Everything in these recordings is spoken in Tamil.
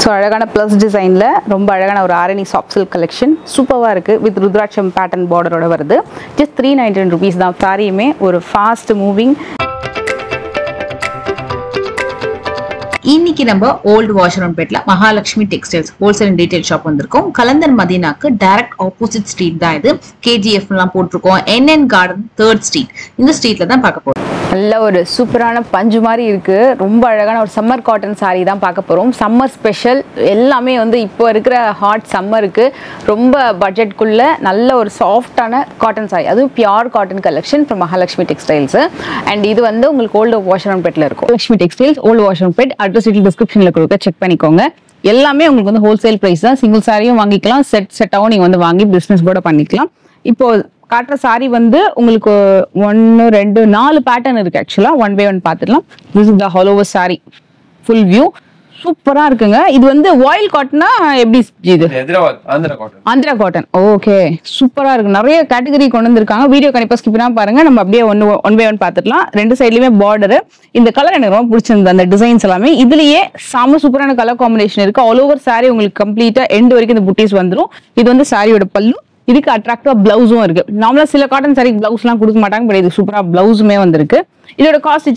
ஸோ அழகான ப்ளஸ் டிசைனில் ரொம்ப அழகான ஒரு ஆரணி சாஃப்ட் சில்க் கலெக்ஷன் சூப்பராக இருக்குது. வித் ருத்ராட்சம் பேட்டர்ன் பார்டரோட வருது. ஜஸ்ட் 399 rupees தான். சாரியுமே ஒரு ஃபாஸ்ட் மூவிங். இன்னைக்கு நம்ம ஓல்டு வாஷரன்பேட்ல Mahalakshmi textiles wholesale and retail shop வந்திருக்கோம். கலந்தர் மதீனாக்கு டைரக்ட் ஆப்போசிட் ஸ்ட்ரீட் தான் இது. KGF எல்லாம் போட்டிருக்கோம். NN garden 3rd street. இந்த ஸ்ட்ரீட்ல தான் பார்க்க போறோம். நல்ல ஒரு சூப்பரான பஞ்சு மாதிரி இருக்குது. ரொம்ப அழகான ஒரு சம்மர் காட்டன் சாரீ தான் பார்க்க போகிறோம். சம்மர் ஸ்பெஷல் எல்லாமே வந்து இப்போ இருக்கிற ஹாட் சம்மருக்கு ரொம்ப பட்ஜெட்குள்ளே நல்ல ஒரு சாஃப்டான காட்டன் சாரீ, அதுவும் pure cotton collection from Mahalakshmi textiles. And இது வந்து உங்களுக்கு ஓல்டு வாஷரன்பேட்டில் இருக்கும். லட்சுமி டெக்ஸ்டைல்ஸ் ஓல்டு வாஷரன்பேட் அட்ரஸ் டிஸ்கிரிப்ஷனில் கொடுக்க, செக் பண்ணிக்கோங்க. எல்லாமே உங்களுக்கு வந்து ஹோல்சேல் ப்ரைஸ் தான். சிங்கிள் சாரியும் வாங்கிக்கலாம், செட்டாகவும் நீங்கள் வந்து வாங்கி பிஸ்னஸ் கூட பண்ணிக்கலாம். இப்போ காட்டுற சாரி வந்து உங்களுக்கு 1 2 4 பேட்டர்ன் இருக்கு. ஆக்சுவலா 1 by 1 பார்த்துடலாம். This is the all over sorry full view. சூப்பரா இருக்குங்க. இது வந்து வாயில் காட்டனா எப்படி இது? ஆந்திரா காட்டன். ஓகே, சூப்பரா இருக்கு. நிறைய கேட்டகரி கொண்டு வந்திருக்காங்க. வீடியோ கண்டிப்பா ஸ்கிப் பண்ணாம பாருங்க. நம்ம அப்படியே 1 by 1 பார்த்துடலாம். ரெண்டு சைட்லயுமே பார்டர். இந்த கலர் எனக்கு ரொம்ப பிடிச்சிருந்தது. அந்த டிசைன்ஸ் எல்லாமே இதுலயே செம சூப்பரான கலர் காம்பினேஷன் இருக்கு. ஆல் ஓவர் சாரி உங்களுக்கு கம்ப்ளீட்டா எண்ட் வரைக்கும் இந்த புட்டிஸ் வந்துடும். இது வந்து சாரியோட பல்லு. இதுக்கு அட்ராக்டிவா பிளவுஸும் இருக்கு. நார்மலா சில காட்டன் சாரி பிளவுஸ் எல்லாம் கொடுக்க மாட்டாங்க, பட் இது சூப்பரா பிளவுஸுமே வந்திருக்கு. இதோட காஸ்ட்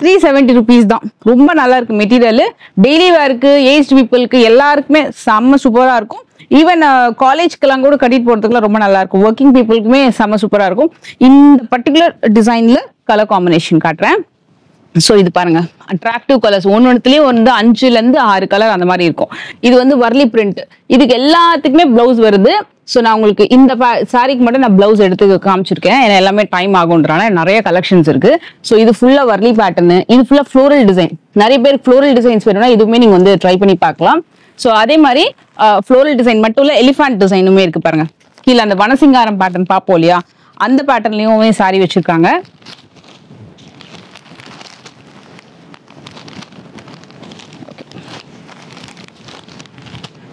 370 rupees தான். ரொம்ப நல்லா இருக்கு மெட்டீரியல். டெய்லி வேருக்கு, ஏஜ் பீப்புளுக்கு எல்லாருக்குமே செம்ம சூப்பரா இருக்கும். ஈவன் காலேஜ்க்கெல்லாம் கூட கட்டிட்டு போறதுக்குலாம் ரொம்ப நல்லா இருக்கும். ஒர்க்கிங் பீப்புளுக்குமே செம்ம சூப்பரா இருக்கும். இந்த பர்டிகுலர் டிசைன்ல கலர் காம்பினேஷன் காட்டுறேன். ஸோ இது பாருங்க, அட்ராக்டிவ் கலர்ஸ். ஒன்றுலயும் வந்து 5ல இருந்து 6 கலர் அந்த மாதிரி இருக்கும். இது வந்து வர்லி பிரிண்ட். இதுக்கு எல்லாத்துக்குமே பிளவுஸ் வருது. ஸோ நான் உங்களுக்கு இந்த சாரிக்கு மட்டும் நான் பிளவுஸ் எடுத்து காமிச்சிருக்கேன். ஏன்னா எல்லாமே டைம் ஆகும்ன்றனால நிறைய கலெக்ஷன்ஸ் இருக்கு. ஸோ இது ஃபுல்லா வர்லி பேட்டர்னு, இது ஃபுல்லா ஃப்ளோரல் டிசைன். நிறைய பேர் ஃப்ளோரல் டிசைன்ஸ் வேணும்னா இதுவுமே நீங்க வந்து ட்ரை பண்ணி பார்க்கலாம். ஸோ அதே மாதிரி ஃப்ளோரல் டிசைன் மட்டும் இல்ல, எலிஃபண்ட் டிசைனுமே இருக்கு பாருங்க. கீழே அந்த வனசிங்காரம் பேட்டர்ன் பார்ப்போம் இல்லையா, அந்த பேட்டர்ன்லயும் சாரி வச்சிருக்காங்க.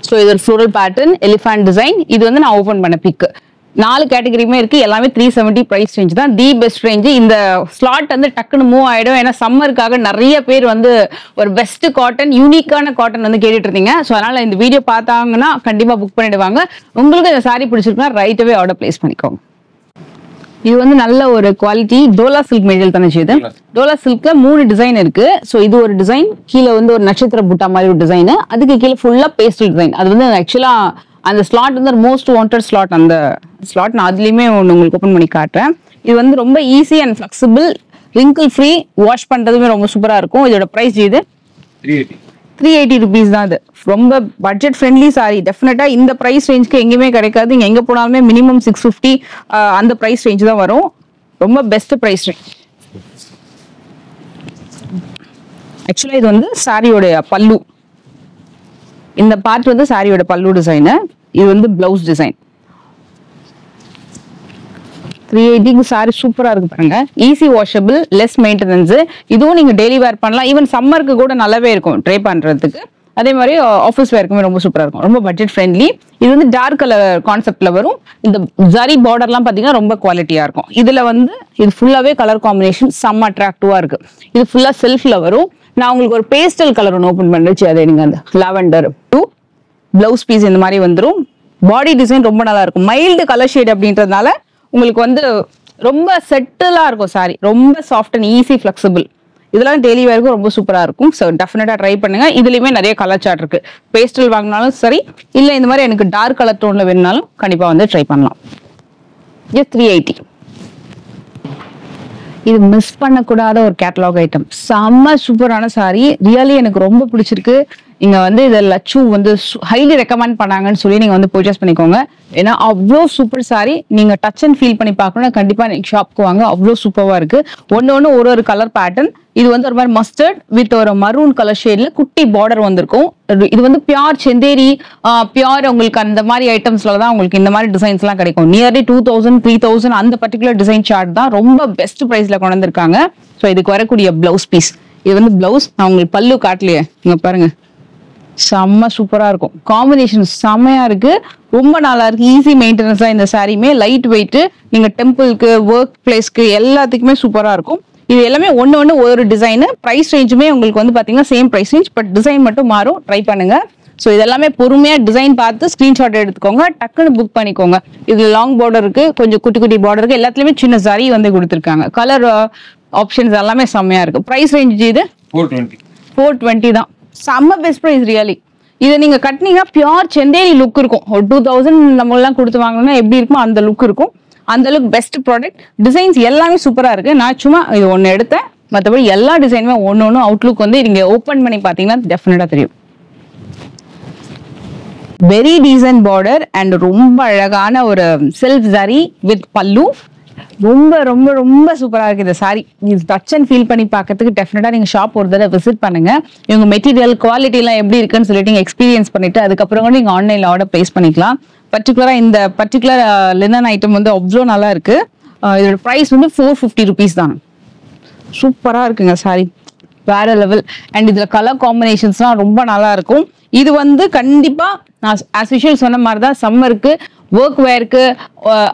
ஸோ இது ஒரு ஃப்ளோரல் பேட்டர்ன், எலிஃபண்ட் டிசைன். இது வந்து நான் ஓப்பன் பண்ண பிக். 4 கேட்டகரியுமே இருக்கு. எல்லாமே 370 பிரைஸ் ரேஞ்ச் தான். The best range. இந்த ஸ்லாட் வந்து டக்குன்னு மூவ் ஆயிடும். ஏன்னா சம்மருக்காக நிறைய பேர் வந்து ஒரு பெஸ்ட் காட்டன், யூனிக்கான காட்டன் வந்து கேட்டுட்டு இருந்தீங்க. ஸோ அதனால இந்த வீடியோ பார்த்தாங்கன்னா கண்டிப்பா புக் பண்ணிடுவாங்க. உங்களுக்கு இந்த சாரி பிடிச்சிருக்குன்னா ரைட்டாவே ஆர்டர் பிளேஸ் பண்ணிக்கோங்க. இது வந்து நல்ல ஒரு குவாலிட்டி டோலா சில்க் மெட்டீரியல் தானே இது. டோலா சில்க்ல 3 டிசைன் இருக்கு. ஸோ இது ஒரு டிசைன், கீழே வந்து ஒரு நட்சத்திர புட்டா மாதிரி ஒரு டிசைன், அதுக்கு கீழே ஃபுல்லா பேஸ்டல் டிசைன். அது வந்து ஆக்சுவலா அந்த ஸ்லாட் வந்து மோஸ்ட் வாண்டட் ஸ்லாட். அந்த ஸ்லாட் நான் அதுலயுமே ஒன்று உங்களுக்கு ஓப்பன் பண்ணி காட்டுறேன். இது வந்து ரொம்ப easy and flexible, wrinkle free, wash பண்றதுமே ரொம்ப சூப்பரா இருக்கும். இதோட பிரைஸ் இது 380 rupees தான். இது ரொம்ப பட்ஜெட் ஃப்ரெண்ட்லி சாரி. டெஃபினட்டா இந்த பிரைஸ் ரேஞ்சுக்கு எங்கேயுமே கிடைக்காது. நீங்க எங்க போனாலுமே மினிமம் 650 அந்த பிரைஸ் ரேஞ்ச் தான் வரும். ரொம்ப பெஸ்ட் பிரைஸ் ரேஞ்ச். ஆக்சுவலா இது வந்து சாரியோட பல்லு. இந்த பார்ட் வந்து சாரியோட பல்லு டிசைன். இது வந்து பிளவுஸ் டிசைன். 380 சாரி சூப்பரா இருக்கு பாருங்க. Easy washable, less maintenance. இதுவும் நீங்க டெய்லி வேர் பண்ணலாம். ஈவன் சம்மருக்கு கூட நல்லாவே இருக்கும் ட்ரை பண்றதுக்கு. அதே மாதிரி ஆஃபீஸ் வேர்க்குமே ரொம்ப சூப்பரா இருக்கும். ரொம்ப பட்ஜெட் ஃப்ரெண்ட்லி. இது வந்து டார்க் கலர் கான்செப்ட்ல வரும். இந்த ஜரி பார்டர்லாம் பாத்தீங்கன்னா ரொம்ப குவாலிட்டியா இருக்கும். இதுல வந்து இது ஃபுல்லாவே கலர் காம்பினேஷன் செம்ம அட்ராக்டிவா இருக்கு. இது ஃபுல்லா செல்ஃப்ல வரும். நான் உங்களுக்கு ஒரு பேஸ்டல் கலர் ஒன்று ஓப்பன் பண்ணிச்சு. அதே நீங்க அந்த லாவெண்டர் பிளவுஸ் பீஸ் இந்த மாதிரி வந்துடும். பாடி டிசைன் ரொம்ப நல்லா இருக்கும். மைல்டு கலர் ஷேட் அப்படின்றதுனால உங்களுக்கு வந்து ரொம்ப செட்டிலா இருக்கும் சாரி. ரொம்ப சாஃப்ட் அண்ட் ஈஸி ஃபிளெக்சிபிள். இதெல்லாம் டெய்லி வேர்க்கும் ரொம்ப சூப்பரா இருக்கும். ஸோ டெஃபினட்டா ட்ரை பண்ணுங்க. இதுலயுமே நிறைய கலர் சார்ட் இருக்கு. பேஸ்டல் வாங்கினாலும் சரி, இல்ல இந்த மாதிரி எனக்கு டார்க் கலர் டோன்ல வேணும்னாலும் கண்டிப்பா வந்து ட்ரை பண்ணலாம். 380. இது மிஸ் பண்ணக்கூடாத ஒரு கேட்டலாக் ஐட்டம். செம்ம சூப்பரான சாரி. ரியலி எனக்கு ரொம்ப பிடிச்சிருக்கு. நீங்க வந்து இதை லட்சு வந்து ஹைலி ரெக்கமெண்ட் பண்ணாங்கன்னு சொல்லி நீங்க வந்து பர்ச்சேஸ் பண்ணிக்கோங்க. ஏன்னா அவ்வளோ சூப்பர் சாரி. நீங்க டச் அண்ட் ஃபீல் பண்ணி பார்க்கணும்னா கண்டிப்பா நீங்க ஷாப்க்கு வாங்க. அவ்வளோ சூப்பரா இருக்கு. ஒன்னு ஒரு கலர் பேட்டர்ன். இது வந்து ஒரு மாதிரி மஸ்டர்ட் வித் ஒரு மரூன் கலர் ஷேட்ல குட்டி பார்டர் வந்திருக்கும். இது வந்து பியூர் செந்தேரி, பியூர் உங்களுக்கு அந்த மாதிரி ஐட்டம்ஸ்ல தான் உங்களுக்கு இந்த மாதிரி டிசைன்ஸ் எல்லாம் கிடைக்கும். நியர்லி 2000 3000 அந்த பர்டிகுலர் டிசைன் சார்ட் தான் ரொம்ப பெஸ்ட் பிரைஸ்ல கொண்டு வந்திருக்காங்க. ஸோ இதுக்கு வரக்கூடிய பிளவுஸ் பீஸ். இது வந்து பிளவுஸ். நான் உங்களுக்கு பல்லு காட்டலையே, இங்க பாருங்க. செம்ம சூப்பரா இருக்கும். காம்பினேஷன் செம்மையா இருக்கு. ரொம்ப நல்லா இருக்கு. ஈஸி மெயின்டெனன்ஸா இந்த சாரியுமே. Light weight. நீங்க டெம்பிளுக்கு, ஒர்க் பிளேஸ்க்கு எல்லாத்துக்குமே சூப்பரா இருக்கும். இது எல்லாமே ஒன்று ஒரு டிசைனு. ப்ரைஸ் ரேஞ்சுமே உங்களுக்கு வந்து பார்த்தீங்கன்னா same price range, but design மட்டும் மாறும். ட்ரை பண்ணுங்க. ஸோ இதெல்லாமே பொறுமையாக டிசைன் பார்த்து ஸ்க்ரீன்ஷாட் எடுத்துக்கோங்க, டக்குன்னு புக் பண்ணிக்கோங்க. இது லாங் பார்டர் இருக்கு, கொஞ்சம் குட்டி குட்டி பார்டர் இருக்கு, எல்லாத்துலேயுமே சின்ன சரி வந்து கொடுத்துருக்காங்க. கலர் ஆப்ஷன்ஸ் எல்லாமே செம்மையாக இருக்கு. ப்ரைஸ் ரேஞ்ச் இது 420 தான். செம்ம பெஸ்ட் ப்ரைஸ் ரியலி. இதை நீங்க கட்டினீங்கன்னா பியூர் செந்தேரி லுக் இருக்கும். ஒரு 2000 நம்ம எல்லாம் கொடுத்து வாங்கினோம்னா எப்படி இருக்குமோ அந்த லுக் இருக்கும். அந்த அளவுக்கு பெஸ்ட் ப்ராடக்ட். டிசைன்ஸ் எல்லாமே சூப்பரா இருக்கு. நான் சும்மா இது ஒன்று எடுத்தேன், மற்றபடி எல்லா டிசைனுமே ஒன்று அவுட்லுக் வந்து நீங்க ஓப்பன் பண்ணி பார்த்தீங்கன்னா டெஃபினட்டா தெரியும். வெரி டீசன்ட் பார்டர் அண்ட் ரொம்ப அழகான ஒரு சில்க் சாரி வித் பல்லு. ரொம்ப ரொம்ப ரொம்ப சூப்பரா இருக்கு இந்த சாரி. இது டச் அண்ட் ஃபீல் பண்ணி பார்க்கறதுக்கு டெஃபினட்டா நீங்க ஷாப் ஒரு தடவை விசிட் பண்ணுங்க. இவங்க மெட்டீரியல் குவாலிட்டி எல்லாம் எப்படி இருக்குன்னு சொல்லிட்டு நீங்க எக்ஸ்பீரியன்ஸ் பண்ணிட்டு அதுக்கப்புறம் கூட நீங்க ஆன்லைன்ல ஆர்டர் பிளேஸ் பண்ணிக்கலாம். பர்டிகுலரா இந்த பர்டிகுலர் லினன் ஐட்டம் வந்து அவ்வளோ நல்லா இருக்கு. இதோட ப்ரைஸ் வந்து 450 rupees தான். சூப்பரா இருக்குங்க சாரி, வேற லெவல். அண்ட் இதுல கலர் காம்பினேஷன்ஸ்லாம் ரொம்ப நல்லா இருக்கும். இது வந்து கண்டிப்பா நான் ஆஸ் யூஷுவல் சொன்ன மாதிரி தான் சம்மருக்கு, ஒர்க் வேருக்கு,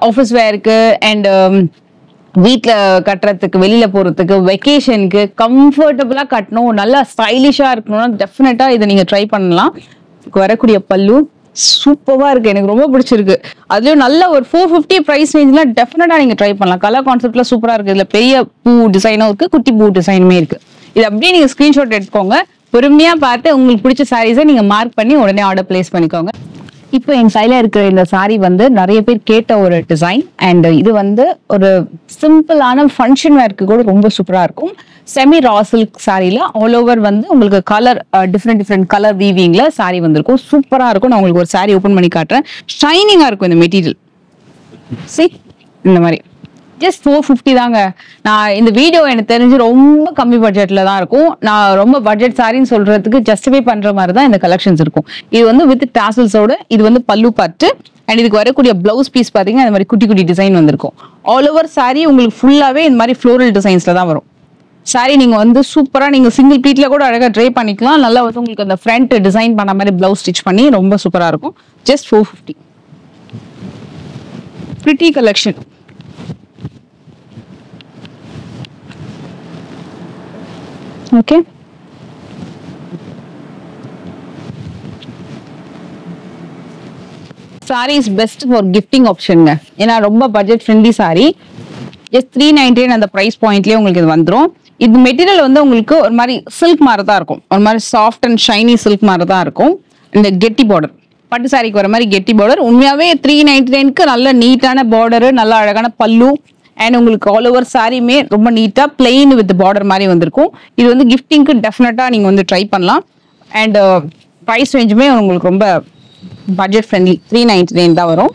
ஆஃபீஸ் வேருக்கு அண்ட் வீட்டில் கட்டுறதுக்கு, வெளியில போறதுக்கு, வெக்கேஷனுக்கு கம்ஃபர்டபுளா கட்டணும், நல்லா ஸ்டைலிஷா இருக்கணும்னா டெஃபினட்டா இதை நீங்க ட்ரை பண்ணலாம். வரக்கூடிய பல்லு சூப்பரா இருக்கு, எனக்கு ரொம்ப பிடிச்சிருக்கு. அதுலயும் நல்ல ஒரு 450 பிரைஸ் ரேஞ்ச்ல டெஃபினட்டா நீங்க ட்ரை பண்ணலாம். கலர் கான்செப்ட்ல சூப்பரா இருக்கு. இதுல பெரிய பூ டிசைனும் இருக்கு, குட்டி பூ டிசைனுமே இருக்கு. இது அப்படியே நீங்க ஸ்கிரீன்ஷாட் எடுத்துக்கோங்க, பொறுமையா பார்த்து உங்களுக்கு பிடிச்ச சாரீஸை நீங்க மார்க் பண்ணி உடனே ஆர்டர் பிளேஸ் பண்ணிக்கோங்க. இப்போ என் கையில இருக்கிற இந்த சாரி வந்து நிறைய பேர் கேட்ட ஒரு டிசைன். அண்ட் இது வந்து ஒரு சிம்பிளான ஃபங்க்ஷன் வேர்க்கு கூட ரொம்ப சூப்பரா இருக்கும். செமி ரா சில்க் சாரியில ஆல் ஓவர் வந்து உங்களுக்கு கலர் டிஃப்ரெண்ட் கலர் வீவிங்ல சாரி வந்திருக்கும். சூப்பரா இருக்கும். நான் உங்களுக்கு ஒரு சாரி ஓபன் பண்ணி காட்டுறேன். ஷைனிங்கா இருக்கும் இந்த மெட்டீரியல். இந்த மாதிரி ஜஸ்ட் 450 தாங்க. நான் இந்த வீடியோ எனக்கு தெரிஞ்சு ரொம்ப கம்மி பட்ஜெட்ல தான் இருக்கும். நான் ரொம்ப பட்ஜெட் சாரின்னு சொல்றதுக்கு ஜஸ்டிஃபை பண்ற மாதிரி தான் இந்த கலெக்ஷன்ஸ் இருக்கும். இது வந்து வித் டாசல்ஸோட, இது வந்து பல்லு பார்த்து அண்ட் இதுக்கு வரக்கூடிய பிளவுஸ் பீஸ் பாத்தீங்கன்னா இந்த மாதிரி குட்டி குட்டி டிசைன் வந்திருக்கும். ஆல் ஓவர் சாரி உங்களுக்கு ஃபுல்லாவே இந்த மாதிரி ஃப்ளோரல் டிசைன்ஸ்ல தான் வரும். சாரி நீங்க வந்து சூப்பரா நீங்க சிங்கிள் பீட்ல கூட அழகா ட்ரை பண்ணிக்கலாம். நல்லா வந்து உங்களுக்கு அந்த ஃப்ரண்ட் டிசைன் பண்ண மாதிரி பிளவுஸ் ஸ்டிச் பண்ணி ரொம்ப சூப்பரா இருக்கும். Just 450. Pretty collection. Okay, sari is best for gifting ஆப்ஷனுங்க. ஏன்னா ரொம்ப பட்ஜெட் ஃப்ரெண்ட்லி சாரி. ஜஸ்ட் 399 அந்த பிரைஸ் பாயிண்ட்லயே உங்களுக்கு இது வந்துடும். இது மெட்டீரியல் வந்து உங்களுக்கு ஒரு மாதிரி சில்க் மாதிரி தான் இருக்கும், ஒரு மாதிரி சாஃப்ட் அண்ட் ஷைனி சில்க் மாதிரி தான் இருக்கும். இந்த கெட்டி பார்டர், பட்டு சாரிக்கு வர மாதிரி கெட்டி பார்டர். உண்மையாவே 399க்கு நல்ல நீட்டான பார்டரு, நல்ல அழகான பல்லு அண்ட் உங்களுக்கு ஆல் ஓவர் சாரியுமே ரொம்ப நீட்டா பிளெயின் வித் பார்டர் மாதிரி வந்திருக்கும். இது வந்து கிஃப்டிங்க்கு டெஃபினட்டா நீங்க வந்து ட்ரை பண்ணலாம். அண்ட் ப்ரைஸ் ரேஞ்சுமே உங்களுக்கு ரொம்ப பட்ஜெட் ஃப்ரெண்ட்லி, 399 தான் வரும்.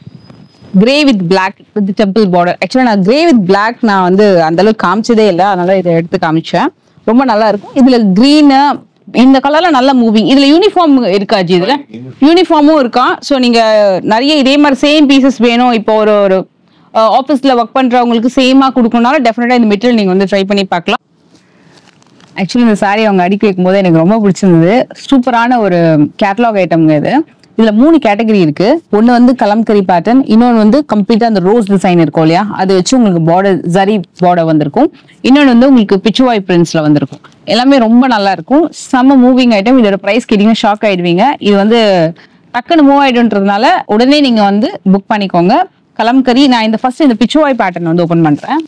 Grey with black with temple border. ஆக்சுவலா நான் கிரே வித் பிளாக் நான் வந்து அந்த அளவுக்கு காமிச்சதே இல்லை, அதனால இதை எடுத்து காமிச்சேன். ரொம்ப நல்லா இருக்கும். இதுல கிரீனு இந்த கலர்ல நல்ல மூவிங். இதுல யூனிஃபார்ம் இருக்காச்சு, இதுல யூனிஃபார்மும் இருக்கா. ஸோ நீங்க நிறைய இதே மாதிரி சேம் பீசஸ் வேணும், இப்போ ஒரு ஆஃபீஸ்ல ஒர்க் பண்றவங்களுக்கு சேமா கொடுக்கணும்னாலும் டெஃபினட்டா இந்த மெட்டீரியல் நீங்க வந்து ட்ரை பண்ணி பார்க்கலாம். ஆக்சுவலி இந்த சாரி அவங்க அடிக்க வைக்கும் போது எனக்கு ரொம்ப பிடிச்சிருந்தது. சூப்பரான ஒரு கேட்டலாக் ஐட்டம்ங்க இது. இதுல 3 கேட்டகரி இருக்கு. ஒன்னு வந்து கலம்கரி பேட்டர்ன், இன்னொன்று வந்து கம்ப்ளீட்டா அந்த ரோஸ் டிசைன் இருக்கும் இல்லையா, அதை வச்சு உங்களுக்கு பார்டர் ஜரி பார்டர் வந்திருக்கும். இன்னொன்று வந்து உங்களுக்கு பிச்சுவாய் பிரிண்ட்ஸ்ல வந்திருக்கும். எல்லாமே ரொம்ப நல்லா இருக்கும். செம்ம மூவிங் ஐட்டம். இதோட பிரைஸ் கேட்டீங்கன்னா ஷாக் ஆயிடுவீங்க. இது வந்து டக்குன்னு மூவ் ஆயிடுன்றதுனால உடனே நீங்க வந்து புக் பண்ணிக்கோங்க. கலம்கரி. நான் இந்த ஃபர்ஸ்ட் இந்த பிச்சுவாய் பேட்டர்ன் வந்து ஓபன் பண்றேன்.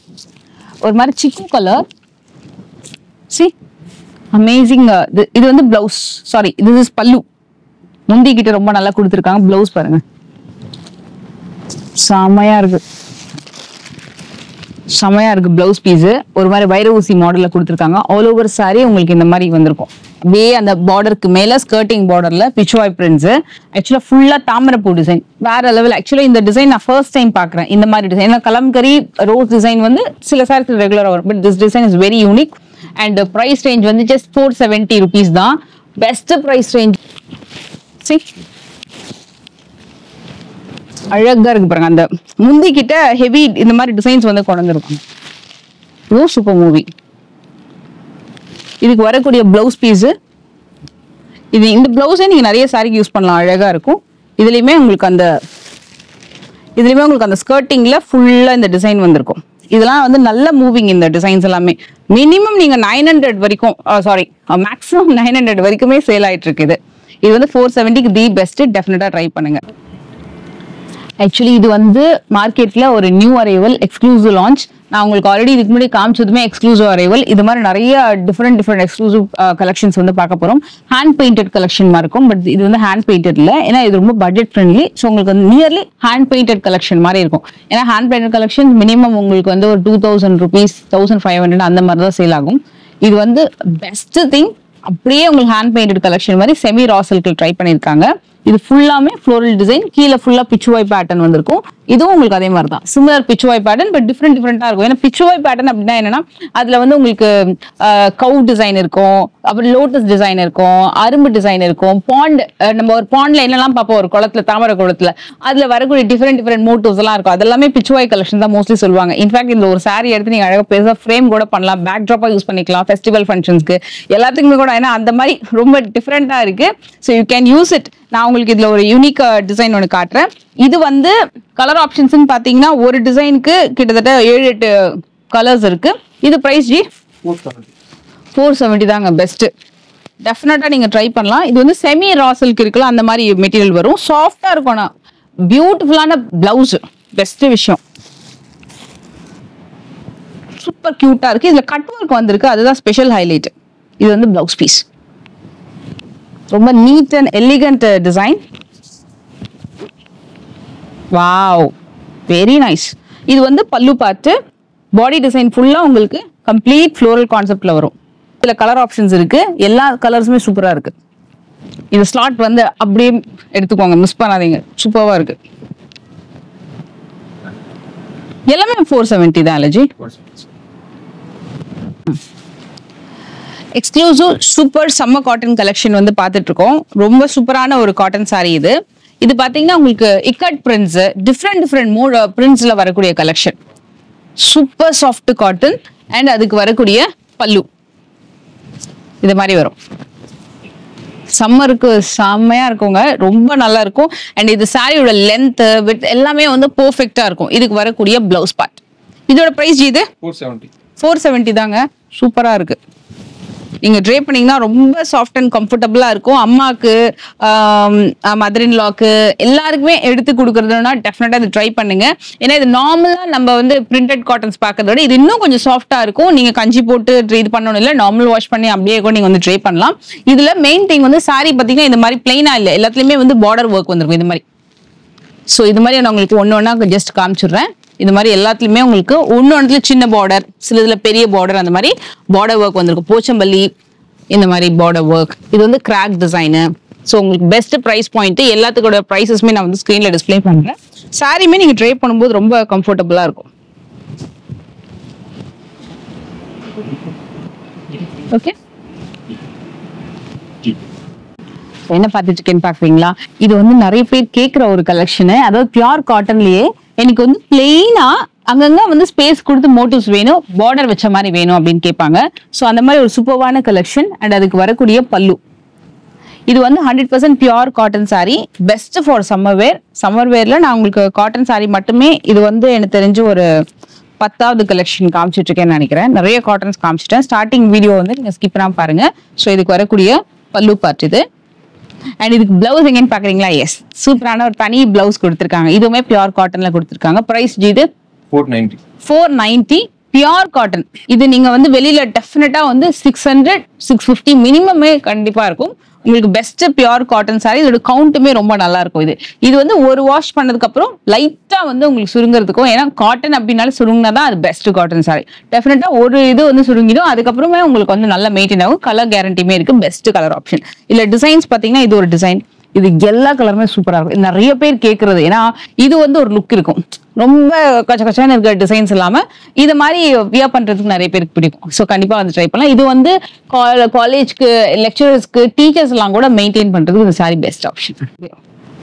ஒரு மாதிரி சிக்கு கலர். அமேசிங். இது வந்து பிளவுஸ், சாரி திஸ் இஸ் பல்லு. முந்தி கிட்ட ரொம்ப நல்லா கொடுத்துருக்காங்க. பிளவுஸ் பாருங்க, செமையா இருக்கு, செமையா இருக்கு. பிளவுஸ் பீஸ் ஒரு மாதிரி வைர ஊசி மாடல்ல கொடுத்துருக்காங்க. ஆல் ஓவர் சாரி உங்களுக்கு இந்த மாதிரி வந்திருக்கும். அப்படியே அந்த பார்டருக்கு மேல ஸ்கர்ட்டிங் பார்டர்ல பிச்சுவாய் பிரிண்ட்ஸ். ஆக்சுவலா ஃபுல்லா தாமரைப்பூ டிசைன், வேற லெவல். ஆக்சுவலா இந்த டிசைன் நான் ஃபர்ஸ்ட் டைம் பாக்குறேன், இந்த மாதிரி டிசைன். ஏன்னா கலம்கரி ரோஸ் டிசைன் வந்து சில சாரீஸ் ரெகுலரா வரும், but this design is very unique. And price range வந்து ஜஸ்ட் 470 rupees தான். Best price range. அழகா இருக்கு பாருங்க. அந்த முந்தி கிட்ட ஹெவி இந்த மாதிரி டிசைன்ஸ் வந்து கொண்டு வந்திருக்கும். இதுவும் சூப்பர் மூவி. இதுக்கு வரக்கூடிய பிளவுஸ் பீஸ், இது இந்த பிளவுஸே நீங்க நிறைய சாரிக்கு யூஸ் பண்ணலாம், அழகா இருக்கும். இதுலயுமே உங்களுக்கு அந்த ஸ்கர்ட்டிங்ல ஃபுல்லா இந்த டிசைன் வந்திருக்கும். இதெல்லாம் வந்து நல்ல மூவிங் இந்த டிசைன்ஸ் எல்லாமே. மினிமம் நீங்க 900 வரைக்கும் மேக்ஸிமம் 900 வரைக்குமே சேல் ஆயிட்டு இருக்குது. இது வந்து 470க்கு தி பெஸ்ட், டெஃபினட்டா ட்ரை பண்ணுங்க. ஆக்சுவலி இது வந்து மார்க்கெட்ல ஒரு நியூ அரைவல், எக்ஸ்க்ளூசிவ் லான்ச். நான் உங்களுக்கு ஆல்ரெடி இதுக்கு முன்னாடி காமிச்சதுமே எக்ஸ்க்ளூசிவ் அரைவல். இது மாதிரி நிறைய டிஃப்ரெண்ட் எக்ஸ்க்ளூசிவ் கலெக்ஷன்ஸ் வந்து பார்க்க போறோம். ஹேண்ட் பெயிண்டட் கலெக்ஷன் மாதிரி இருக்கும். பட் இது வந்து ஹேண்ட் பெயிண்டட் இல்லை, ஏன்னா இது ரொம்ப பட்ஜெட் ஃப்ரெண்ட்லி. ஸோ உங்களுக்கு வந்து நியர்லி ஹேண்ட் பெயிண்டட் கலெக்ஷன் மாதிரி இருக்கும். ஏன்னா ஹேண்ட் பெயிண்டட் கலெக்ஷன் மினிமம் உங்களுக்கு வந்து ஒரு 2000 rupees 1500 அந்த மாதிரி தான் சேல் ஆகும். இது வந்து பெஸ்ட் திங். அப்படியே உங்களுக்கு ஹேண்ட் பெயிண்டட் கலெக்ஷன் மாதிரி செமி ரா சில்க்ல ட்ரை பண்ணியிருக்காங்க. இது ஃபுல்லாமே ஃப்ளோரல் டிசைன், கீழே ஃபுல்லா பிச்சுவாய் பேட்டர்ன் வந்திருக்கும். இதுவும் உங்களுக்கு அதே மாதிரி தான், சிமிலர் பிச்சுவாய் பேட்டர்ன், பட் டிஃப்ரெண்டா இருக்கும். ஏன்னா பிச்சுவாய் பேட்டர்ன் அப்படின்னா என்னன்னா அதுல வந்து உங்களுக்கு கவு டிசைன் இருக்கும், அப்புறம் லோட்டஸ் டிசைன் இருக்கும், அரும்பு டிசைன் இருக்கும், பாண்ட், நம்ம ஒரு பாண்ட்ல என்னெல்லாம் பார்ப்போம் ஒரு குளத்துல, தாமரை குளத்துல, அதுல வரக்கூடிய டிஃப்ரெண்ட் மோட்டிவ்ஸ் எல்லாம் இருக்கும். அதெல்லாமே பிச்சுவாய் கலெக்ஷன் தான் மோஸ்ட்லி சொல்லுவாங்க. இன்ஃபேக்ட் இந்த ஒரு சாரி எடுத்து நீங்க அழகா பெருசா ஃப்ரேம் கூட பண்ணலாம், பேக் ட்ராப்பா யூஸ் பண்ணிக்கலாம், ஃபெஸ்டிவல் ஃபங்க்ஷன்ஸ்க்கு எல்லாத்துக்குமே கூட. ஏன்னா அந்த மாதிரி ரொம்ப டிஃப்ரெண்டா இருக்கு. So you can use it. நான் உங்களுக்கு இதுல ஒரு யூனிக் டிசைன் ஒன்று காட்டுறேன். இது வந்து கலர் ஆப்ஷன்ஸ் பாத்தீங்கன்னா ஒரு டிசைனுக்கு கிட்டத்தட்ட 7-8 கலர்ஸ் இருக்கு. இது பிரைஸ் ஜி 470 தாங்க பெஸ்ட். டெஃபினட்டா நீங்க ட்ரை பண்ணலாம். இது வந்து செமி ரா சில்க் இருக்குல்ல, அந்த மாதிரி மெட்டீரியல் வரும். சாஃப்டா இருக்கும். பியூட்டிஃபுல்லான பிளவுஸ், பெஸ்ட் விஷயம். சூப்பர் கியூட்டா இருக்கு. இதுல கட் ஒர்க் வந்திருக்கு, அதுதான் ஸ்பெஷல் ஹைலைட். இது வந்து பிளவுஸ் பீஸ். ரொம்ப neat and elegant design. Wow, very nice. இது வந்து பல்லு பார்த்து, பாடி டிசைன் ஃபுல்லா உங்களுக்கு கம்ப்ளீட் ஃப்ளோரல் கான்செப்ட்ல வரும். இதுல கலர் ஆப்ஷன்ஸ் இருக்கு, எல்லா கலர்ஸுமே சூப்பரா இருக்கு. இந்த ஸ்லாட் வந்து அப்படியே எடுத்துக்கோங்க, மிஸ் பண்ணாதீங்க, சூப்பரா இருக்கு. எல்லாமே 470 தான் அலஜி. Exclusive super summer cotton collection வந்து பார்த்துட்டு இருக்கோம். ரொம்ப சூப்பரான ஒரு காட்டன் சாரி இது. இது பாத்தீங்கன்னா உங்களுக்கு இக்கட் பிரிண்ட்ஸ், டிஃப்ரெண்ட் மோட் பிரிண்ட்ஸ்ல வரக்கூடிய collection. Super soft cotton and அதுக்கு வரக்கூடிய பல்லு இது மாதிரி வரும். சம்மருக்கு செம்மையா இருக்குங்க, ரொம்ப நல்லா இருக்கும். அண்ட் இது சாரியோட லென்த் வித் எல்லாமே வந்து பெர்ஃபெக்ட்டா இருக்கும். இதுக்கு வரக்கூடிய பிளவுஸ் பார்ட். இதோட பிரைஸ் இது 470 தாங்க. சூப்பரா இருக்கு. நீங்க ட்ரே பண்ணீங்கன்னா ரொம்ப சாஃப்ட் அண்ட் கம்ஃபர்டபுளா இருக்கும். அம்மாக்கு, மதர் இன் லாக்கு எல்லாருக்குமே எடுத்து கொடுக்கறதுனா டெஃபினட்டா இது ட்ரை பண்ணுங்க. ஏன்னா இது நார்மலா நம்ம வந்து பிரிண்டட் காட்டன்ஸ் பார்க்கறத விட இது இன்னும் கொஞ்சம் சாஃப்டா இருக்கும். நீங்க கஞ்சி போட்டு இது பண்ணணும் இல்லை, நார்மல் வாஷ் பண்ணி அப்படியே கூட நீங்க வந்து ட்ரை பண்ணலாம். இதுல மெயின் திங் வந்து சாரி பாத்தீங்கன்னா இந்த மாதிரி பிளைனா இல்லை, எல்லாத்துலயுமே வந்து பார்டர் ஒர்க் வந்திருக்கும் இது மாதிரி. ஸோ இது மாதிரி நான் உங்களுக்கு ஒன்னொன்னா ஜஸ்ட் காமிச்சிடுறேன். இது மாதிரி எல்லாத்துலயுமே உங்களுக்கு ஒன்னொன்னுல சின்ன பார்டர், சில இதுல பெரிய பார்டர், அந்த மாதிரி பார்டர் ஒர்க் வந்திருக்கும். போச்சம்பள்ளி இந்த மாதிரி பார்டர் ஒர்க். இது வந்து கிராக் டிசைனு. ஸோ உங்களுக்கு பெஸ்ட் ப்ரைஸ் பாயிண்ட். எல்லாத்துக்கோட ப்ரைஸஸ்மே நான் வந்து ஸ்க்ரீன்ல டிஸ்பிளே பண்றேன். சாரியுமே நீங்க ட்ரை பண்ணும்போது ரொம்ப கம்ஃபர்டபுளா இருக்கும். ஓகே, என்ன பார்த்துட்டு இருக்கேன்னு பாக்குறீங்களா? இது வந்து நிறைய பேர் கேட்கிற ஒரு கலெக்ஷனு. அதாவது பியூர் காட்டன்லயே எனக்கு வந்து பிளெயினா அங்கங்க வந்து ஸ்பேஸ் கொடுத்து மோட்டிவ்ஸ் வேணும், பார்டர் வச்ச மாதிரி வேணும் அப்படின்னு கேட்பாங்க. ஸோ அந்த மாதிரி ஒரு சூப்பர்வான கலெக்ஷன். அண்ட் அதுக்கு வரக்கூடிய பல்லு. இது வந்து 100% pure cotton sari, best for summer wear. Summer வேர்ல நான் உங்களுக்கு காட்டன் சாரி மட்டுமே இது வந்து எனக்கு தெரிஞ்சு ஒரு 10வது கலெக்ஷன் காமிச்சிட்டு இருக்கேன்னு நினைக்கிறேன். நிறைய காட்டன்ஸ் காமிச்சிட்டேன். ஸ்டார்டிங் வீடியோ வந்து நீங்க ஸ்கிப் பண்ணாம பாருங்க. ஸோ இதுக்கு வரக்கூடிய பல்லு பார்ட் இது. அண்ட் இதுக்கு பிளவுஸ் எங்கன்னு பாக்குறீங்களா? எஸ், சூப்பரான ஒரு தனி பிளவுஸ் கொடுத்துருக்காங்க. இதுவுமே பியூர் காட்டன்ல கொடுத்துருக்காங்க. பிரைஸ் இது 490 பியூர் காட்டன். இது நீங்க வந்து வெளியில டெஃபினட்டா வந்து 600-650 மினிமமே கண்டிப்பா இருக்கும். உங்களுக்கு பெஸ்ட் பியூர் காட்டன் சாரி. இதோட கவுண்ட்டுமே ரொம்ப நல்லா இருக்கும். இது வந்து ஒரு வாஷ் பண்ணதுக்கு அப்புறம் லைட்டா வந்து உங்களுக்கு சுருங்கிறதுக்கும், ஏன்னா காட்டன் அப்படின்னாலும் சுருங்கினாதான் அது பெஸ்ட் காட்டன் சாரி. டெஃபினட்டா ஒரு இது வந்து சுருங்கிடும், அதுக்கப்புறமே உங்களுக்கு வந்து நல்லா மெயின்டைன் ஆகும். கலர் கேரண்டியுமே இருக்கு. Best colour option. இல்ல டிசைன்ஸ் பாத்தீங்கன்னா இது ஒரு டிசைன். இது எல்லா கலருமே சூப்பரா இருக்கும். நிறைய பேர் கேட்கறது, ஏன்னா இது வந்து ஒரு லுக் இருக்கும், ரொம்ப கச்சகச்சான இருக்கிற டிசைன்ஸ் இல்லாம இது மாதிரி வியர் பண்றதுக்கு நிறைய பேருக்கு பிடிக்கும். ஸோ கண்டிப்பா வந்து ட்ரை பண்ணலாம். இது வந்து காலேஜ்க்கு, லெக்சரர்ஸ்க்கு, டீச்சர்ஸ் எல்லாம் கூட மெயின்டைன் பண்றதுக்கு இந்த சாரி பெஸ்ட் ஆப்ஷன்.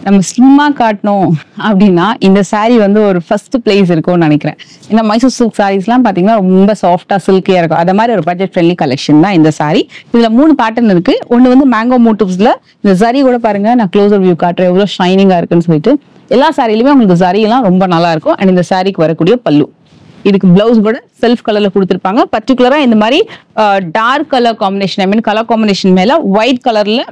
நம்ம ஸ்லிம்மா காட்டணும் அப்படின்னா இந்த சாரி வந்து ஒரு ஃபர்ஸ்ட் பிளேஸ் இருக்கும்னு நினைக்கிறேன். இந்த மைசூர் சில்க் சாரீஸ்லாம் பாத்தீங்கன்னா ரொம்ப சாஃப்டா சில்கியா இருக்கும். அது மாதிரி ஒரு பட்ஜெட் ஃப்ரெண்ட்லி கலெக்ஷன் தான் இந்த சாரி. இதுல 3 பேட்டர்ன் இருக்கு. ஒன்னு வந்து மேங்கோ மோட்டிவ்ஸ்ல இந்த சரி கூட பாருங்க, நான் க்ளோசர் வியூ காட்டுறேன் எவ்வளவு ஷைனிங்கா இருக்குன்னு சொல்லிட்டு. எல்லா சாரிலுமே உங்களுக்கு சரி எல்லாம் ரொம்ப நல்லா இருக்கும். அண்ட் இந்த சாரிக்கு வரக்கூடிய பல்லு இதுக்கு பிளவுஸ் கூட செல்ஃப் கலர்ல கொடுத்துருப்பாங்க. பர்டிகுலரா இந்த மாதிரி டார்க் கலர் காம்பினேஷன், ஐ மீன் கலர் காம்பினேஷன் மேல ஒயிட் கலர்ல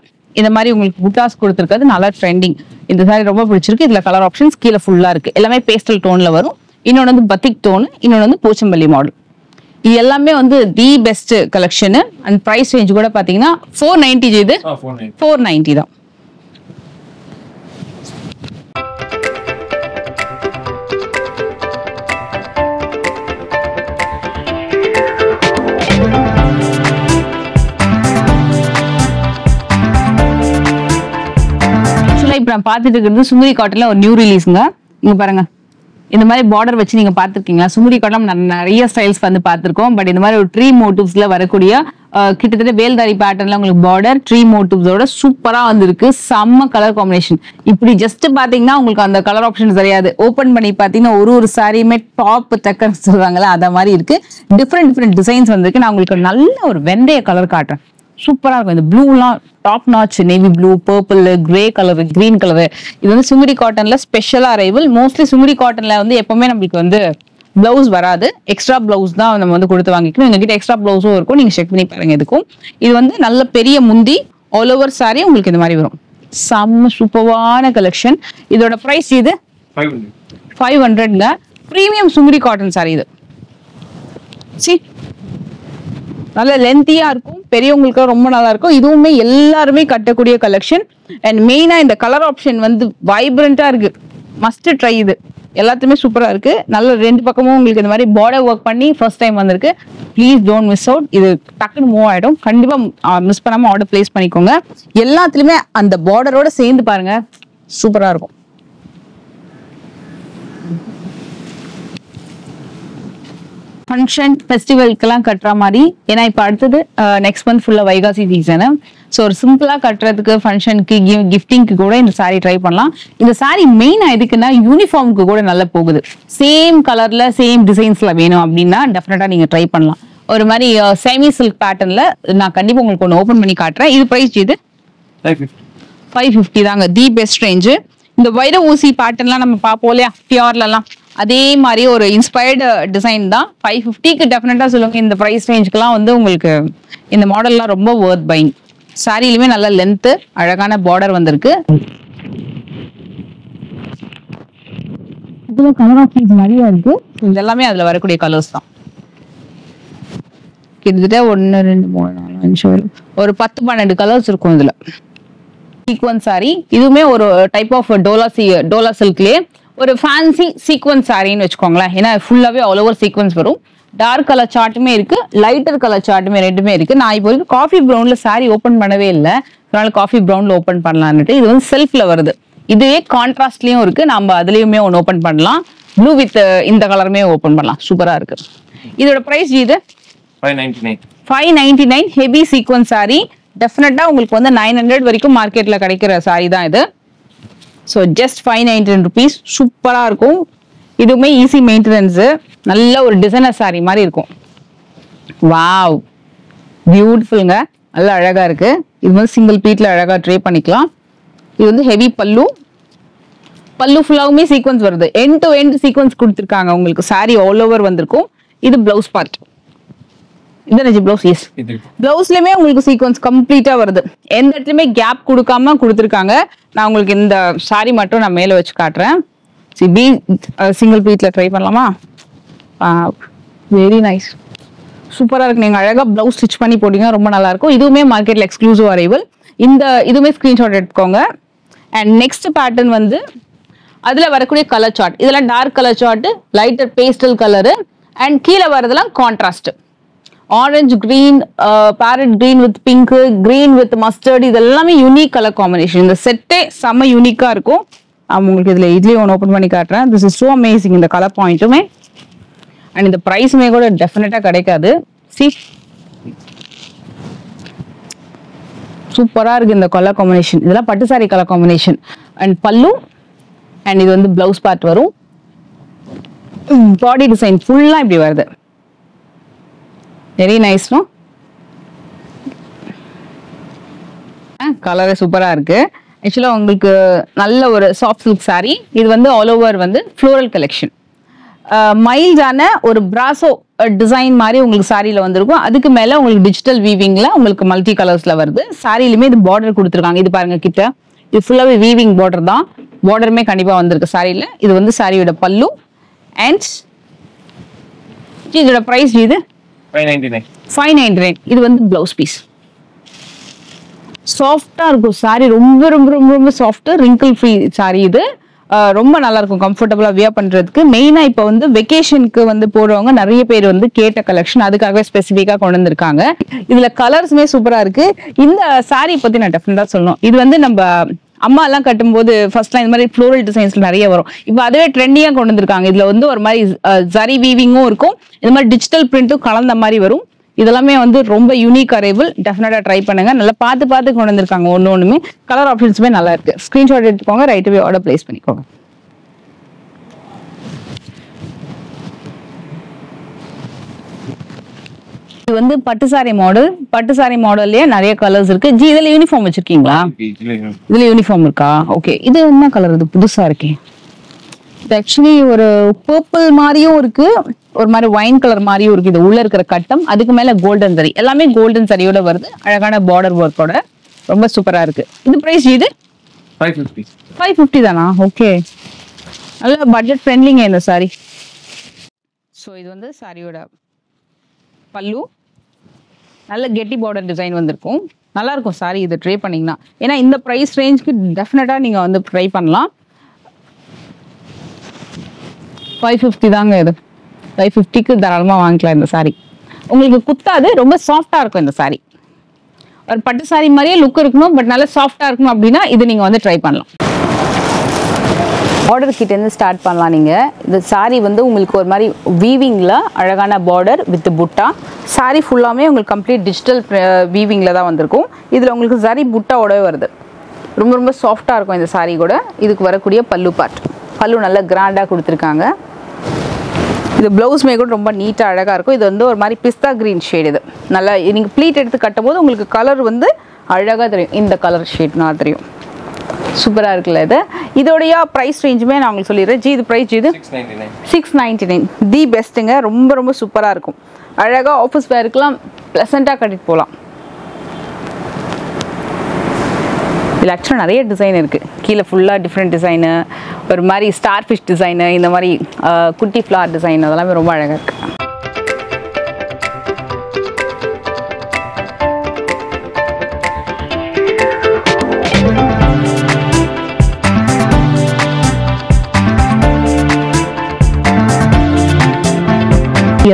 இந்த மாதிரி உங்களுக்கு புட்டாஸ் கொடுத்துருக்கிறது நல்லா ட்ரெண்டிங். இந்த சாரி ரொம்ப பிடிச்சிருக்கு. இதுல கலர் ஆப்ஷன்ஸ் கீழே ஃபுல்லா இருக்கு. எல்லாமே பேஸ்டல் டோன்ல வரும். இன்னொன்று வந்து பத்திக் டோன், இன்னொன்று வந்து போச்சம்பள்ளி மாடல். இது எல்லாமே வந்து the best collection. And price range கூட பாத்தீங்கன்னா 490. இது 490 தான். இப்ப நான் பாத்துட்டு இருக்கிறது சுங்குடி காட்டன்ல ஒரு நியூ ரிலீஸ்ங்க. இங்க பாருங்க, இந்த மாதிரி பார்டர் வச்சு நீங்க பாத்துருக்கீங்களா? சுங்குடி காட்டன் நிறைய ஸ்டைல்ஸ் வந்து பாத்துருக்கோம். பட் இந்த மாதிரி ஒரு ட்ரீ மோட்டிவ்ஸ்ல வரக்கூடிய கிட்டத்தட்ட வேல்தாரி பேட்டர்ன்ல உங்களுக்கு பார்டர் ட்ரீ மோட்டிவ்ஸோட சூப்பரா வந்திருக்கு. செம்ம கலர் காம்பினேஷன். இப்படி ஜஸ்ட் பாத்தீங்கன்னா உங்களுக்கு அந்த கலர் ஆப்ஷன் தெரியாது. ஓபன் பண்ணி பாத்தீங்கன்னா ஒரு சாரியுமே டாப் டக்கர் சொல்றாங்களா அத மாதிரி இருக்கு. டிஃப்ரெண்ட் டிசைன்ஸ் வந்திருக்கு. நான் உங்களுக்கு நல்ல ஒரு வெந்தய கலர் காட்டுறேன். சூப்பரா இருக்கும். இந்த ப்ளூலாம் top notch, navy blue, purple, grey colour, green colour. இது வந்து சுங்குடி காட்டன்ல ஸ்பெஷல் அரைவல். மோஸ்ட்லி சுங்குடி காட்டன்ல வந்து எப்பவுமே நம்மளுக்கு வந்து பிளவுஸ் வராது. எக்ஸ்ட்ரா பிளவுஸ் தான் நம்ம வந்து கொடுத்து வாங்கிக்கணும். எங்ககிட்ட எக்ஸ்ட்ரா பிளவுஸும் இருக்கும். நீங்க செக் பண்ணி பாருங்க. இதுக்கும் இது வந்து நல்ல பெரிய முந்தி ஆல் ஓவர் சாரி உங்களுக்கு இந்த மாதிரி வரும். செம்ம சூப்பரான கலெக்ஷன். இதோட பிரைஸ் இது 500ங்க. பிரீமியம் சுங்குடி காட்டன் சாரி இது. சி நல்ல லென்த்தியா இருக்கும். பெரியவங்களுக்கு ரொம்ப நல்லா இருக்கும். இதுவுமே எல்லாருமே கட்டக்கூடிய கலெக்ஷன். அண்ட் மெயினா இந்த கலர் ஆப்ஷன் வந்து வைப்ரண்டா இருக்கு. Must try. இது எல்லாத்துமே சூப்பரா இருக்கு. நல்ல ரெண்டு பக்கமும் உங்களுக்கு இந்த மாதிரி பார்டர் ஒர்க் பண்ணி ஃபர்ஸ்ட் டைம் வந்திருக்கு. Please don't miss out. இது டக்குன்னு மூவ் ஆயிடும். கண்டிப்பா மிஸ் பண்ணாம ஆர்டர் பிளேஸ் பண்ணிக்கோங்க. எல்லாத்துலயுமே அந்த பார்டரோட சேர்ந்து பாருங்க, சூப்பரா இருக்கும். ஃபங்க்ஷன் ஃபெஸ்டிவல்க்கெல்லாம் கட்டுற மாதிரி. ஏன்னா இப்போ அடுத்தது நெக்ஸ்ட் மந்த் ஃபுல்லாக வைகாசி சீசனு. ஸோ ஒரு சிம்பிளாக கட்டுறதுக்கு, ஃபங்க்ஷனுக்கு, கிஃப்டிங்க்கு கூட இந்த சாரீ ட்ரை பண்ணலாம். இந்த சாரீ மெயினாக எதுக்குன்னா யூனிஃபார்முக்கு கூட நல்லா போகுது. சேம் கலரில் சேம் டிசைன்ஸில் வேணும் அப்படின்னா டெஃபினட்டாக நீங்கள் ட்ரை பண்ணலாம். ஒரு மாதிரி செமி சில்க் பேட்டர்னில் நான் கண்டிப்பாக உங்களுக்கு ஒன்று ஓப்பன் பண்ணி காட்டுறேன். இது ப்ரைஸ் இது 550 தாங்க. The best range. இந்த வைர ஊசி பேட்டர்ன்லாம் நம்ம பார்ப்போம் இல்லையா பியூர்லலாம், அதே மாதிரி ஒரு இன்ஸ்பயர்டு டிசைன் தான். 550க்கு டெஃபினட்டா சொல்லுங்க. இந்த பிரைஸ் ரேஞ்சுக்குலாம் வந்து உங்களுக்கு இந்த மாடல்லாம் ரொம்ப வர்த் பைங். சாரிலுமே நல்ல லென்த், அழகான பார்டர் வந்திருக்கு. இதுல கலர் ஆப்ஷன்ஸ் நிறைய இருக்கு. இது எல்லாமே அதுல வரக்கூடிய கலர்ஸ் தான். கிட்டத்தட்ட 1 2 3 4 5 ஒரு 10-12 கலர்ஸ் இருக்கும் இதுல. Sequence sorry. இதுவுமே ஒரு டைப் ஆஃப் டோலா சில்க்லயே ஒரு ஃபேன்சி சீக்வன்ஸ் சாரின்னு வச்சுக்கோங்களேன். ஏன்னா ஃபுல்லாவே ஆல் ஓவர் சீக்வன்ஸ் வரும். டார்க் கலர் சார்ட்டுமே இருக்கு, லைட்டர் கலர் சார்ட்டுமே ரெண்டுமே இருக்கு. நான் இப்போ வரைக்கும் காஃபி ப்ரௌன்ல சாரி ஓப்பன் பண்ணவே இல்லை. அதனால காஃபி ப்ரௌன்ல ஓப்பன் பண்ணலான்னுட்டு. இது வந்து செல்ஃப்ல வருது. இதுவே கான்ட்ராஸ்ட்லயும் இருக்கு. நம்ம அதுலயுமே ஒன்று ஓப்பன் பண்ணலாம். ப்ளூ வித் இந்த கலருமே ஓப்பன் பண்ணலாம். சூப்பரா இருக்கு. இதோட பிரைஸ் இது 599. Heavy sequence sorry. டெஃபினட்டா உங்களுக்கு வந்து 900 வரைக்கும் மார்க்கெட்ல கிடைக்கிற சாரி தான் இது. So just 599 rupees. சூப்பரா இருக்கும். இதுவுமே ஈஸி மெயின்டெனன்ஸ். நல்ல ஒரு டிசைனர் சாரி மாதிரி இருக்கும். வாவ், பியூட்டிஃபுல்ங்க. நல்ல அழகா இருக்கு. இது வந்து சிங்கிள் பீட்ல அழகா ட்ரே பண்ணிக்கலாம். இது வந்து ஹெவி பல்லு. பல்லு ஃபுல்லாவுமே சீக்வன்ஸ் வருது. எண்ட் டு எண்ட் சீக்வன்ஸ் கொடுத்துருக்காங்க உங்களுக்கு. சாரி ஆல் ஓவர் வந்திருக்கும். இது பிளவுஸ் பார்ட். இதுதானே பிளவுஸ்? எஸ், பிளவுஸ்லயுமே உங்களுக்கு சீக்வன்ஸ் கம்ப்ளீட்டா வருது. எந்த இடத்துலயுமே கேப் கொடுக்காம கொடுத்துருக்காங்க. நான் உங்களுக்கு இந்த சாரி மட்டும் நான் மேல வச்சு காட்டுறேன். சிங்கிள் பீட்ல ட்ரை பண்ணலாமா? வெரி நைஸ், சூப்பரா இருக்கு. நீங்க அழகா பிளவுஸ் ஸ்டிச் பண்ணி போட்டீங்கன்னா ரொம்ப நல்லா இருக்கும். இதுவுமே மார்க்கெட்ல எக்ஸ்க்ளூசிவ் அரைவல். இந்த இதுவுமே ஸ்கிரீன்ஷாட் எடுத்துக்கோங்க. அண்ட் நெக்ஸ்ட் பேட்டர்ன் வந்து அதுல வரக்கூடிய கலர் சார்ட். இதெல்லாம் dark colour chart, lighter pastel colour. And கீழே வரதெல்லாம் contrast. Orange green, parrot green with pink, green with mustard. இது எல்லாமே யூனிக் கலர் காம்பினேஷன். இந்த செட்டே செம்ம யூனிக்கா இருக்கும். நான் உங்களுக்கு இதுலயே ஒன்று ஓப்பன் பண்ணி காட்டுறேன். This is so amazing. இந்த கலர் பாயிண்ட்டுமே அண்ட் இந்த பிரைஸுமே கூட டெஃபினட்டா கிடைக்காது. சி, சூப்பரா இருக்கு இந்த கலர் காம்பினேஷன். இதெல்லாம் பட்டு சாரி கலர் காம்பினேஷன். அண்ட் பல்லு அண்ட் இது வந்து பிளவுஸ் பார்ட் வரும். பாடி டிசைன் ஃபுல்லா இப்படி வருது. Very nice. நோ, கலரே சூப்பரா இருக்கு. ஆக்சுவலா உங்களுக்கு நல்ல ஒரு சாஃப்ட் சில்க் சாரி. இது வந்து ஆல் ஓவர் வந்து ஃப்ளோரல் கலெக்ஷன். மைல்டான ஒரு பிராசோ டிசைன் மாதிரி உங்களுக்கு சாரியில வந்திருக்கும். அதுக்கு மேல உங்களுக்கு டிஜிட்டல் வீவிங்ல உங்களுக்கு மல்டி கலர்ஸ்ல வருது. சாரிலுமே இது பார்டர் கொடுத்துருக்காங்க. இது பாருங்க கிட்ட, இது ஃபுல்லாவே வீவிங் பார்டர் தான். பார்டருமே கண்டிப்பா வந்திருக்கு சாரியில. இது வந்து சாரியோட பல்லு. அண்ட் இதோட பிரைஸ் இது 599. இது வந்து பிளவுஸ் பீஸ். சாஃப்டா இருக்கும் சாரி, ரொம்ப ரொம்ப ரொம்ப ரொம்ப சாஃப்ட், ரிங்கிள் ஃப்ரீ சாரி. இது ரொம்ப நல்லா இருக்கும், கம்ஃபர்டபுளா வியர் பண்றதுக்கு. மெயினா இப்ப வந்து வெக்கேஷனுக்கு வந்து போறவங்க நிறைய பேர் வந்து கேட்ட கலெக்ஷன், அதுக்காகவே ஸ்பெசிஃபிக்கா கொண்டு வந்திருக்காங்க. இதுல கலர்ஸுமே சூப்பரா இருக்கு. இந்த சாரி பத்தி நான் டெஃபினட்டா சொல்லணும். இது வந்து நம்ம அம்மா எல்லாம் கட்டும்போது ஃபர்ஸ்ட்லாம் இந்த மாதிரி ஃப்ளோரல் டிசைன்ஸ்ல நிறைய வரும். இப்போ அதுவே ட்ரெண்டியா கொண்டு வந்திருக்காங்க. இதுல வந்து ஒரு மாதிரி ஜரி வீவிங்கும் இருக்கும், இந்த மாதிரி டிஜிட்டல் பிரிண்ட்டும் கலந்த மாதிரி வரும். இதெல்லாமே வந்து ரொம்ப யூனிக் அரைவல். டெஃபினட்டா ட்ரை பண்ணுங்க. நல்லா பார்த்து கொண்டு வந்திருக்காங்க. ஒண்ணுமே கலர் ஆப்ஷன்ஸுமே நல்லா இருக்கு. ஸ்கிரீன்ஷாட் எடுத்துக்கோங்க, ரைட் ஆர்டர் பிளேஸ் பண்ணிக்கோங்க. இது வந்து பட்டு சாரி மாடல். பட்டு சாரி மாடல்லயே நிறைய கலர்ஸ் இருக்கு. ஜி இதுல யூனிஃபார்ம் வச்சிருக்கீங்களா? இதுல யூனிஃபார்ம் இருக்கா? ஓகே. இது என்ன கலர்? இது புதுசா இருக்கே. இது ஆக்சுவலி ஒரு பர்பிள் மாதிரியும் இருக்கு, ஒரு மாதிரி வைன் கலர் மாதிரியும் இருக்கு. இது உள்ள இருக்கிற கட்டம், அதுக்கு மேல கோல்டன் சரி, எல்லாமே கோல்டன் சரியோட வருது. அழகான பார்டர் ஒர்க்கோட ரொம்ப சூப்பரா இருக்கு. இது பிரைஸ் இது 550 தானா? ஓகே, நல்ல பட்ஜெட் ஃப்ரெண்ட்லிங்க இந்த சாரி. ஸோ இது வந்து சாரியோட பல்லு. நல்ல கெட்டி பார்டர் டிசைன் வந்திருக்கும். நல்லா இருக்கும் சாரி இதை ட்ரை பண்ணீங்கன்னா. ஏன்னா இந்த ப்ரைஸ் ரேஞ்சுக்கு டெஃபினட்டா நீங்க வந்து ட்ரை பண்ணலாம். 550 தாங்க இது. 550க்கு தாராளமா வாங்கிக்கலாம் இந்த சாரி. உங்களுக்கு குத்தாது, ரொம்ப சாஃப்டா இருக்கும் இந்த சாரி. ஒரு பட்டு சாரி மாதிரியே லுக் இருக்கணும், பட் நல்லா சாஃப்டா இருக்கணும் அப்படின்னா இது நீங்க வந்து ட்ரை பண்ணலாம். பார்டர் கிட்ட இருந்து ஸ்டார்ட் பண்ணலாம். நீங்க இந்த சாரி வந்து உங்களுக்கு ஒரு மாதிரி வீவிங்ல அழகான பார்டர் வித் புட்டா. சாரி ஃபுல்லாமே உங்களுக்கு கம்ப்ளீட் டிஜிட்டல் வீவிங்ல தான் வந்திருக்கும். இதுல உங்களுக்கு சரி புட்டாவோட வருது. ரொம்ப ரொம்ப சாஃப்டா இருக்கும் இந்த சாரி கூட. இதுக்கு வரக்கூடிய பல்லு பார்ட், பல்லு நல்லா கிராண்டா கொடுத்துருக்காங்க. இது பிளவுஸ்மே கூட ரொம்ப நீட்டா அழகா இருக்கும். இது வந்து ஒரு மாதிரி பிஸ்தா கிரீன் ஷேட். இது நல்லா நீங்க ப்ளீட் எடுத்து கட்டும் போது உங்களுக்கு கலர் வந்து அழகா தெரியும். இந்த கலர் ஷேட் நான் தெரியும், சூப்பரா இருக்குல்ல இது. இதோடைய பிரைஸ் ரேஞ்சுமே நான் உங்களுக்கு சொல்லிடுறேன். ஜி இது பிரைஸ் இது 699. தி பெஸ்ட்டுங்க. ரொம்ப ரொம்ப சூப்பரா இருக்கும். அழகா ஆஃபீஸ் வேர்க்கெல்லாம் ப்ளசண்டா கட்டிட்டு போகலாம். இதில் ஆக்சுவலாக நிறைய டிசைன் இருக்குது. கீழே ஃபுல்லாக டிஃப்ரெண்ட் டிசைனு, ஒரு மாதிரி ஸ்டார் ஃபிஷ் டிசைனு, இந்த மாதிரி குட்டி ஃப்ளார் டிசைன், அதெல்லாமே ரொம்ப அழகாக இருக்குது.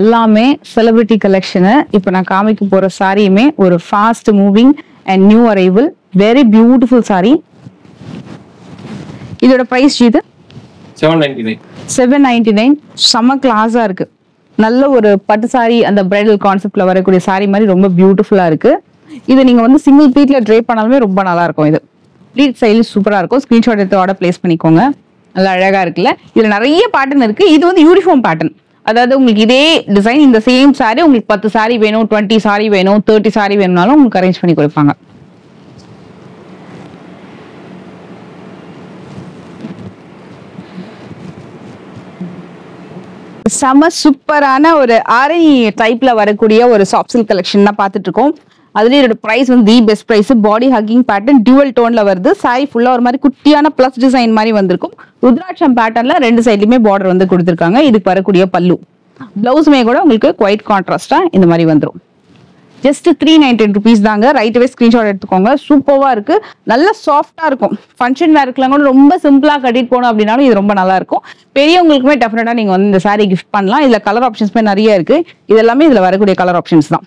எல்லாமே செலிபிரிட்டி கலெக்ஷனு. இப்போ நான் காமிக்க போகிற சாரியுமே ஒரு fast moving and new arrival, very beautiful sorry. இதோட பிரைஸ் இது 799. செம்ம கிளாஸா இருக்கு. நல்ல ஒரு பட்டு சாரி, அந்த பிரைடல் கான்செப்ட்ல வரக்கூடிய சாரி மாதிரி ரொம்ப பியூட்டிஃபுல்லா இருக்கு. இது நீங்க வந்து சிங்கிள் ப்ளீட்ல ட்ரை பண்ணாலுமே ரொம்ப நல்லா இருக்கும். இது ப்ளீட் ஸ்டைல் சூப்பரா இருக்கும். ஸ்கிரீன்ஷாட் எடுத்து ஆர்டர் பிளேஸ் பண்ணிக்கோங்க. நல்லா அழகா இருக்குல்ல. இதுல நிறைய பேட்டர்ன் இருக்கு. இது வந்து யூனிஃபார்ம் பேட்டர்ன். அதாவது உங்களுக்கு இதே டிசைன், இந்த சேம் சாரி உங்களுக்கு 10 சாரி வேணும், 20 சாரி வேணும், 30 சாரி வேணும்னாலும் உங்களுக்கு அரேஞ்ச் பண்ணி கொடுப்பாங்க. செம சூப்பரான ஒரு ஆரணி டைப்ல வரக்கூடிய ஒரு சாஃப்ட் சில்க் கலெக்ஷன் தான் பார்த்துட்டு இருக்கோம். அதுலயே இதோட பிரைஸ் வந்து the best price. Body hugging pattern dual டோன்ல வருது. சாரி ஃபுல்லா ஒரு மாதிரி குட்டியான பிளஸ் டிசைன் மாதிரி வந்திருக்கும். ருத்ராட்சம் பேட்டர்ன்ல ரெண்டு சைட்லயுமே பார்டர் வந்து கொடுத்துருக்காங்க. இதுக்கு வரக்கூடிய பல்லு, பிளவுஸுமே கூட உங்களுக்கு குவைட் கான்ட்ராஸ்டா இந்த மாதிரி வந்துடும். ஜஸ்ட் 399 rupees தாங்க. ரைட்வே ஸ்கிரீன்ஷாட் எடுத்துக்கோங்க. சூப்பர்வா இருக்கு, நல்ல சாஃப்டா இருக்கும். ஃபங்க்ஷன் வேர்க்குலாம் கூட ரொம்ப சிம்பிளா கட்டிட்டு போனோம் அப்படின்னாலும் இது ரொம்ப நல்லா இருக்கும். பெரியவங்களுக்குமே டெஃபினட்டா நீங்க வந்து இந்த சாரி கிஃப்ட் பண்ணலாம். இதுல கலர் ஆப்ஷன்ஸ்மே நிறைய இருக்கு. இது எல்லாமே இதுல வரக்கூடிய கலர் ஆப்ஷன்ஸ் தான்.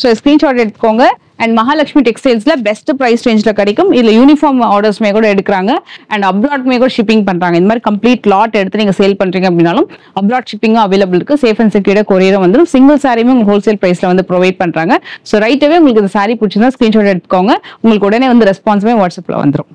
ஸோ ஸ்கிரீன்ஷாட் எடுத்துக்கோங்க. அண்ட் மகாலட்சுமி டெக்ஸ்டைல்ஸ்ல பெஸ்ட் பிரைஸ் ரேஞ்ச்ல கிடைக்கும். இதுல யூனிஃபார்ம் ஆர்டர்ஸ்மே கூட எடுக்கிறாங்க அண்ட் அப்ராட்மே கூட ஷிப்பிங் பண்றாங்க. இந்த மாதிரி கம்ப்ளீட் லாட் எடுத்து நீங்க சேல் பண்றீங்க அப்படின்னாலும் அப்ராட் ஷிப்பிங்கும் அவைலபிள் இருக்கு. சேஃப் அண்ட் செக்யூர்டா கொரியரும் வந்துடும். சிங்கிள் சாரியுமே உங்களுக்கு ஹோல்சேல் பிரைஸ்ல வந்து ப்ரொவைட் பண்றாங்க. ஸோ ரைட்டாவே உங்களுக்கு இந்த சாரி பிடிச்சிருந்தா ஸ்கிரீன்ஷாட் எடுத்துக்கோங்க. உங்களுக்கு உடனே வந்து ரெஸ்பான்ஸுமே வாட்ஸ்அப்ல வந்துடும்.